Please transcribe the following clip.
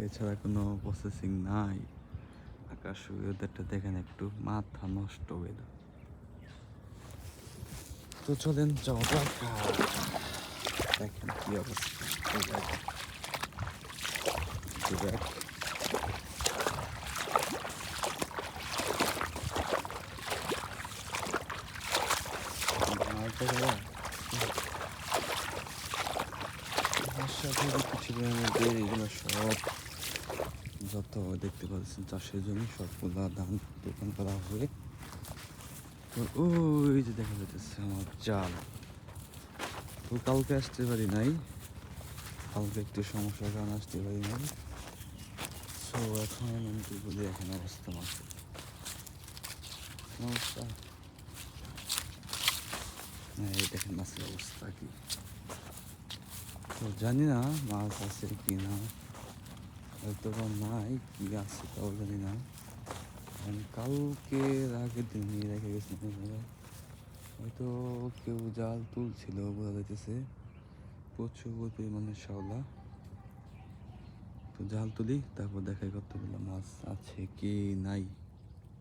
এছাড়া কোনো প্রসেসিং নাই। আকাশ ওয়েদারটা দেখেন, একটু মাথা নষ্ট ওয়েদার। তো চলেন যাওয়া যাক। দেখেন কি অবস্থা। এগুলো সব যত দেখতে পাচ্ছেন চাষের জমি সবগুলা ধান দোকান করা হবে। তো ওই যে দেখা যাচ্ছে আমার জাল। তো কালকে আসতে পারি নাই, কালকে একটু সমস্যার কারণে আসতে পারি নাই। তো এখন আমি বলি এখন অবস্থা মাছের অবস্থা, এই দেখেন মাছের অবস্থা কি। তো জানি না মাছ আছে কি না, হয়তো বা নাই, কি আছে তাও জানি না। কালকে আগের দিন নিয়ে রেখে গেছিলাম, হয়তো কেউ জাল তুলছিল বোঝা যাইতেছে। প্রচুর পরিমাণে শ্যাওলা। তো জাল তুলি, তারপর দেখাই করতে বললাম মাছ আছে কি নাই।